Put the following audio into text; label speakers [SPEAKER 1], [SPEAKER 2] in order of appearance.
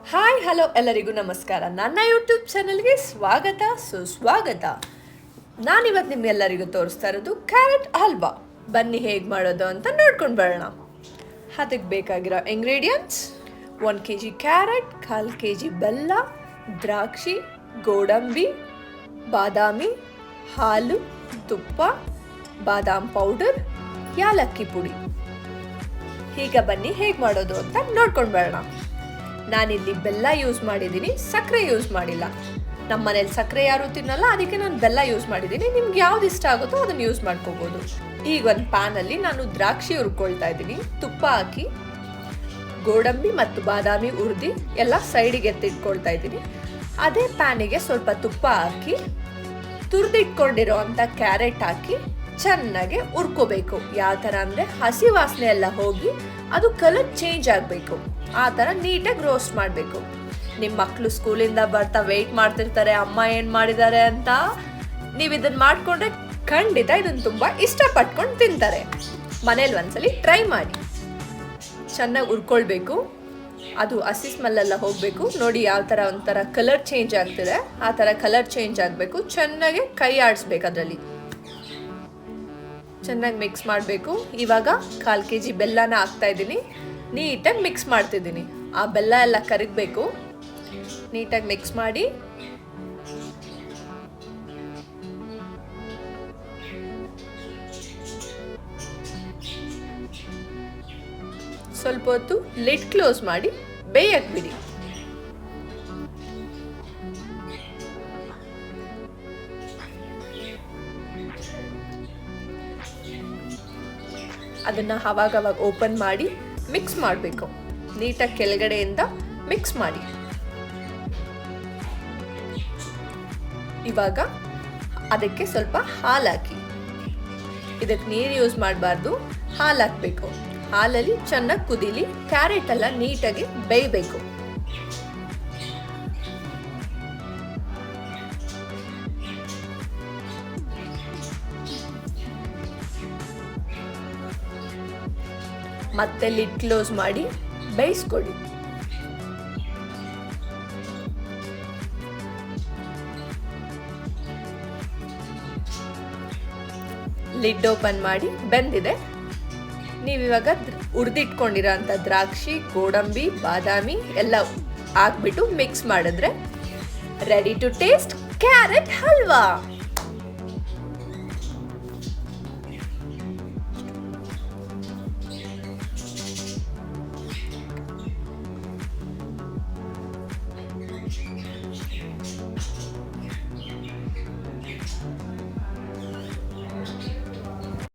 [SPEAKER 1] Hi hello ಎಲ್ಲರಿಗೂ ನಮಸ್ಕಾರ. ನನ್ನ ಯೂಟ್ಯೂಬ್ ಚಾನಲ್ಗೆ ಸ್ವಾಗತ ಸುಸ್ವಾಗತ. ನಾನಿವತ್ತು ನಿಮ್ಗೆಲ್ಲರಿಗೂ ತೋರಿಸ್ತಾ ಇರೋದು ಕ್ಯಾರೆಟ್ ಹಲ್ವಾ. ಬನ್ನಿ ಹೇಗೆ ಮಾಡೋದು ಅಂತ ನೋಡ್ಕೊಂಡು ಬರೋಣ. ಅದಕ್ಕೆ ಬೇಕಾಗಿರೋ ಇಂಗ್ರೀಡಿಯೆಂಟ್ಸ್: 1 kg ಕ್ಯಾರೆಟ್, 1/4 kg ಬೆಲ್ಲ, ದ್ರಾಕ್ಷಿ, ಗೋಡಂಬಿ, ಬಾದಾಮಿ, ಹಾಲು, ತುಪ್ಪ, ಬಾದಾಮ್ ಪೌಡರ್, ಯಾಲಕ್ಕಿ ಪುಡಿ. ಈಗ ಬನ್ನಿ ಹೇಗೆ ಮಾಡೋದು ಅಂತ ನೋಡ್ಕೊಂಡು ಬರೋಣ. ನಾನಿಲ್ಲಿ ಬೆಲ್ಲ ಯೂಸ್ ಮಾಡಿದ್ದೀನಿ, ಸಕ್ಕರೆ ಯೂಸ್ ಮಾಡಿಲ್ಲ. ನಮ್ಮ ಮನೇಲಿ ಸಕ್ಕರೆ ಯಾರು ತಿನ್ನಲ್ಲ, ಅದಕ್ಕೆ ನಾನು ಬೆಲ್ಲ ಯೂಸ್ ಮಾಡಿದ್ದೀನಿ. ನಿಮ್ಗೆ ಯಾವ್ದು ಇಷ್ಟ ಆಗುತ್ತೋ ಅದನ್ನು ಯೂಸ್ ಮಾಡ್ಕೋಬೋದು. ಈಗ ಒಂದು ಪ್ಯಾನಲ್ಲಿ ನಾನು ದ್ರಾಕ್ಷಿ ಹುರ್ಕೊಳ್ತಾ ಇದ್ದೀನಿ. ತುಪ್ಪ ಹಾಕಿ ಗೋಡಂಬಿ ಮತ್ತು ಬಾದಾಮಿ ಹುರಿದು ಎಲ್ಲ ಸೈಡಿಗೆ ಎತ್ತಿಟ್ಕೊಳ್ತಾ ಇದ್ದೀನಿ. ಅದೇ ಪ್ಯಾನಿಗೆ ಸ್ವಲ್ಪ ತುಪ್ಪ ಹಾಕಿ ತುರಿದಿಟ್ಕೊಂಡಿರೋ ಅಂಥ ಕ್ಯಾರೆಟ್ ಹಾಕಿ ಚೆನ್ನಾಗಿ ಹುರ್ಕೋಬೇಕು. ಯಾವ ಥರ ಅಂದರೆ ಹಸಿ ವಾಸನೆ ಎಲ್ಲ ಹೋಗಿ ಅದು ಕಲರ್ ಚೇಂಜ್ ಆಗಬೇಕು. ಆ ಥರ ನೀಟಾಗಿ ರೋಸ್ಟ್ ಮಾಡಬೇಕು. ನಿಮ್ಮ ಮಕ್ಕಳು ಸ್ಕೂಲಿಂದ ಬರ್ತಾ ವೆಯ್ಟ್ ಮಾಡ್ತಿರ್ತಾರೆ, ಅಮ್ಮ ಏನು ಮಾಡಿದ್ದಾರೆ ಅಂತ. ನೀವು ಇದನ್ನು ಮಾಡಿಕೊಂಡ್ರೆ ಖಂಡಿತ ಇದನ್ನು ತುಂಬ ಇಷ್ಟಪಟ್ಕೊಂಡು ತಿಂತಾರೆ. ಮನೇಲಿ ಒಂದ್ಸಲಿ ಟ್ರೈ ಮಾಡಿ. ಚೆನ್ನಾಗಿ ಹುರ್ಕೊಳ್ಬೇಕು. ಅದು ಹಸಿ ಸ್ಮೆಲ್ಲೆಲ್ಲ ಹೋಗಬೇಕು. ನೋಡಿ ಯಾವ ಥರ ಒಂಥರ ಕಲರ್ ಚೇಂಜ್ ಆಗ್ತಿದೆ, ಆ ಥರ ಕಲರ್ ಚೇಂಜ್ ಆಗಬೇಕು. ಚೆನ್ನಾಗಿ ಕೈ ಆಡಿಸ್ಬೇಕು. ಅದರಲ್ಲಿ ಚೆನ್ನಾಗಿ ಮಿಕ್ಸ್ ಮಾಡಬೇಕು. ಇವಾಗ 1/4 kg ಬೆಲ್ಲನ ಹಾಕ್ತಾ ಇದ್ದೀನಿ. ನೀಟಾಗಿ ಮಿಕ್ಸ್ ಮಾಡ್ತಿದ್ದೀನಿ. ಆ ಬೆಲ್ಲ ಎಲ್ಲ ಕರಗಬೇಕು. ನೀಟಾಗಿ ಮಿಕ್ಸ್ ಮಾಡಿ ಸ್ವಲ್ಪ ಹೊತ್ತು ಲಿಡ್ ಕ್ಲೋಸ್ ಮಾಡಿ ಬೇಯಕ್ಕೆ ಬಿಡಿ. ಅದನ್ನು ಅವಾಗವಾಗ ಓಪನ್ ಮಾಡಿ ಮಿಕ್ಸ್ ಮಾಡಬೇಕು. ನೀಟಾಗಿ ಕೆಳಗಡೆಯಿಂದ ಮಿಕ್ಸ್ ಮಾಡಿ. ಇವಾಗ ಅದಕ್ಕೆ ಸ್ವಲ್ಪ ಹಾಲು ಹಾಕಿ. ಇದಕ್ಕೆ ನೀರು ಯೂಸ್ ಮಾಡಬಾರ್ದು, ಹಾಲು ಹಾಕಬೇಕು. ಹಾಲಲ್ಲಿ ಚೆನ್ನಾಗಿ ಕುದೀಲಿ. ಕ್ಯಾರೆಟ್ ಎಲ್ಲ ನೀಟಾಗಿ ಬೇಯಬೇಕು. ಮತ್ತೆ ಲಿಡ್ ಕ್ಲೋಸ್ ಮಾಡಿ ಬೇಯಿಸ್ಕೊಳ್ಳಿ. ಲಿಡ್ ಓಪನ್ ಮಾಡಿ ಬೆಂದಿದೆ. ನೀವಿವಾಗ ಹುರಿದಿಟ್ಕೊಂಡಿರೋ ಅಂಥ ದ್ರಾಕ್ಷಿ, ಗೋಡಂಬಿ, ಬಾದಾಮಿ ಎಲ್ಲ ಹಾಕ್ಬಿಟ್ಟು ಮಿಕ್ಸ್ ಮಾಡಿದ್ರೆ ready to taste carrot halwa.